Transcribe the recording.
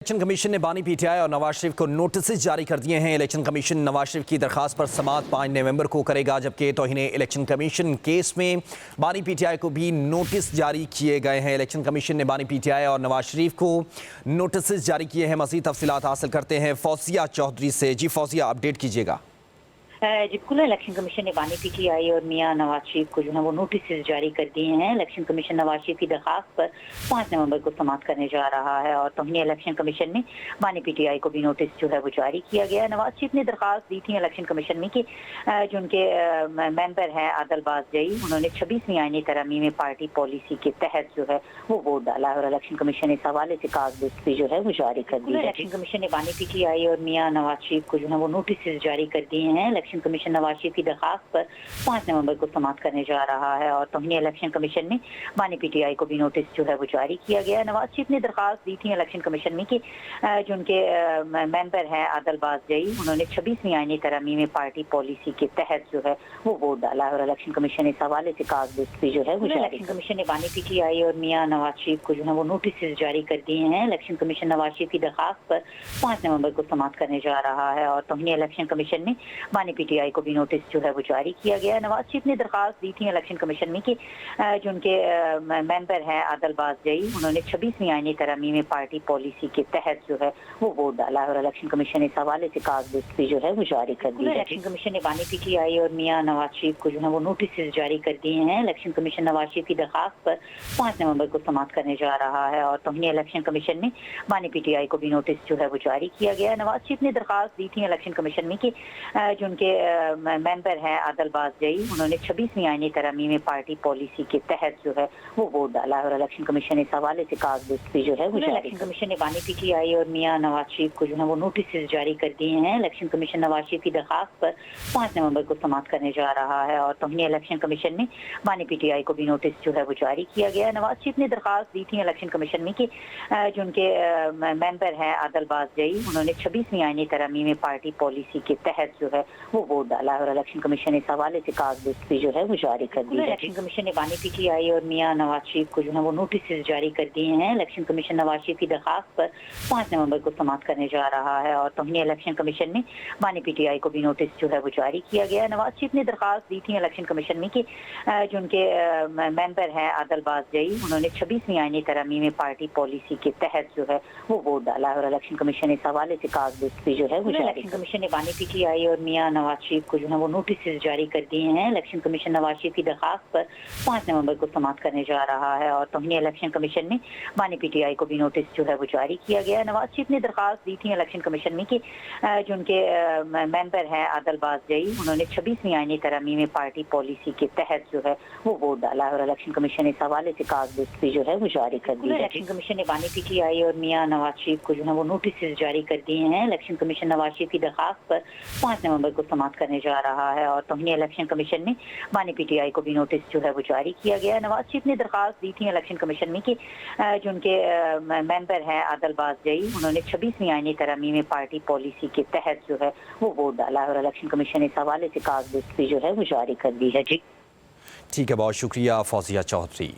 Election commission ने बानी PTI और नवाज शरीफ को नोटिस जारी कर दिए हैं। इलेक्शन कमीशन नवाज शरीफ की दरखास्त पर समाअत 5 नवंबर को करेगा, जबकि तौहीन इलेक्शन कमीशन केस में बानी पीटीआई को भी नोटिस जारी किए गए हैं। इलेक्शन कमीशन ने बानी पीटीआई और नवाज शरीफ को नोटिस जारी किए हैं। मज़ीद तफसीलात हासिल करते हैं फौजिया चौधरी से। जी फौजिया, अपडेट कीजिएगा। बिल्कुल, इलेक्शन कमीशन ने बानी पीटीआई और मियां नवाज शरीफ को जो है वो नोटिस जारी कर दिए हैं। इलेक्शन कमीशन नवाज शरीफ की दरखास्त पर 5 नवंबर को समाअत करने जा रहा है और तौहीन इलेक्शन कमीशन ने बानी पीटीआई को भी नोटिस जो है वो जारी किया गया है। नवाज शरीफ ने दरखास्त दी थी इलेक्शन कमीशन में कि जो उनके मेंबर हैं आदल बाजई, उन्होंने 26वीं आईनी तरमीम पार्टी पॉलिसी के तहत जो है वो वोट डाला है और इलेक्शन कमीशन इस हवाले से कागज़ भी जो है वो जारी कर दी है। इलेक्शन कमीशन ने बानी पीटीआई और मियां नवाज शरीफ को जो है वो नोटिस जारी कर दिए हैं। इलेक्शन कमीशन नवाज शरीफ की दरखास्त पर 5 नवंबर को समाअत करने जा रहा है और तौहीन इलेक्शन कमीशन ने बानी पीटीआई को भी नोटिस जो है वो जारी किया गया है। नवाज शरीफ ने दरखास्त दी थी इलेक्शन कमीशन में कि जो उनके मेंबर हैं आदल बाजई, उन्होंने 26वीं आईनी तरमीम पार्टी पॉलिसी के तहत जो है वो वोट डाला है और इलेक्शन कमीशन इस हवाले से कागज़ भी जो है वो इलेक्शन कमीशन ने बानी पीटीआई और मियां नवाज शरीफ को जो है वो नोटिस जारी कर दिए हैं। इलेक्शन कमीशन नवाज शरीफ की दरखास्त पर 5 नवंबर को समाअत करने जा रहा है और तौहीन इलेक्शन कमीशन ने बानी पीटीआई को भी नोटिस जो है वो जारी किया गया है। नवाज शरीफ ने दरखास्त दी थी इलेक्शन कमीशन में कि जो उनके मेंबर हैं आदल बाजई, उन्होंने 26वीं आईनी तरमीम पार्टी पॉलिसी के तहत जो है वो वोट डाला है और इलेक्शन कमीशन इस हवाले से कागज़ भी जो है वो जारी कर दी है। इलेक्शन कमीशन ने बानी पीटीआई और मियां नवाज शरीफ को जो है वो नोटिस जारी कर दिए हैं। इलेक्शन कमीशन नवाज शरीफ की दरखास्त पर 5 नवंबर को समाअत करने जा रहा है और तौहीन इलेक्शन कमीशन ने बानी पीटीआई को भी नोटिस जो है वो जारी किया गया है। नवाज शरीफ ने दरखास्त दी थी इलेक्शन कमीशन में कि जो उनके मेंबर हैं आदल बाजई, उन्होंने 26वीं आईनी तरमीम पार्टी पॉलिसी के तहत जो है वो वोट डाला है और इलेक्शन कमीशन इस हवाले से कागज़ भी जो है वो इलेक्शन कमीशन ने बानी पीटीआई और मियां नवाज शरीफ को जो है वो नोटिस जारी कर दिए हैं। इलेक्शन कमीशन नवाज शरीफ की दरखास्त पर 5 नवंबर को समाअत करने जा रहा है और तौहीन इलेक्शन कमीशन ने बानी पीटीआई को भी नोटिस जो है वो जारी किया गया है। नवाज शरीफ ने दरखास्त दी थी इलेक्शन कमीशन में कि जो उनके मेंबर हैं आदल बाजई, उन्होंने 26वीं आईनी तरमीम पार्टी पॉलिसी के तहत जो है वो वोट डाला है और इलेक्शन कमीशन इस हवाले से कागज़ भी जो है वो जारी कर दी है। इलेक्शन कमीशन ने बानी पीटीआई और मियां नवाज शरीफ को जो है वो नोटिस जारी कर दिए हैं। इलेक्शन कमीशन नवाज शरीफ की दरखास्त पर 5 नवंबर को समाअत करने जा रहा है और तौहीन इलेक्शन कमीशन ने बानी पीटीआई को भी नोटिस जो है वो जारी किया गया है। नवाज शरीफ ने दरखास्त दी थी इलेक्शन कमीशन में कि जो उनके मेंबर हैं आदल बाजई, उन्होंने 26वीं आईनी तरमीम पार्टी पॉलिसी के तहत जो है वो वोट डाला है और इलेक्शन कमीशन इस हवाले से कागज़ भी जो है वो इलेक्शन कमीशन ने बानी पीटीआई और मियां नवाज शरीफ को जो है वो नोटिस जारी कर दिए हैं। इलेक्शन कमीशन नवाज शरीफ की दरखास्त पर 5 नवंबर को समाअत करने जा रहा है और तौहीन इलेक्शन कमीशन ने बानी पीटीआई को भी नोटिस जो है वो जारी किया गया है। नवाज शरीफ ने दरखास्त दी थी इलेक्शन कमीशन में कि जो उनके मेंबर हैं आदल बाजई, उन्होंने 26वीं आईनी तरमीम पार्टी पॉलिसी के तहत जो है वो वोट डाला है और इलेक्शन कमीशन इस हवाले से कागज़ भी जो है वो जारी कर दी है। इलेक्शन कमीशन ने बानी पीटीआई और मियां नवाज शरीफ को जो है वो नोटिस जारी कर दिए हैं। इलेक्शन कमीशन नवाज शरीफ की दरखास्त पर 5 नवंबर को समाअत करने जा रहा है और तौहीन इलेक्शन कमीशन ने बानी पीटीआई को भी नोटिस जो है वो जारी किया गया है। नवाज शरीफ ने दरखास्त दी थी इलेक्शन कमीशन में कि जो उनके मेंबर हैं आदल बाजई, उन्होंने 26वीं आईनी तरमीम पार्टी पॉलिसी के तहत जो है वो वोट डाला है और इलेक्शन कमीशन इस हवाले से कागज़ भी जो है वो जारी कर दी है। जी ठीक है, बहुत शुक्रिया फौजिया चौधरी।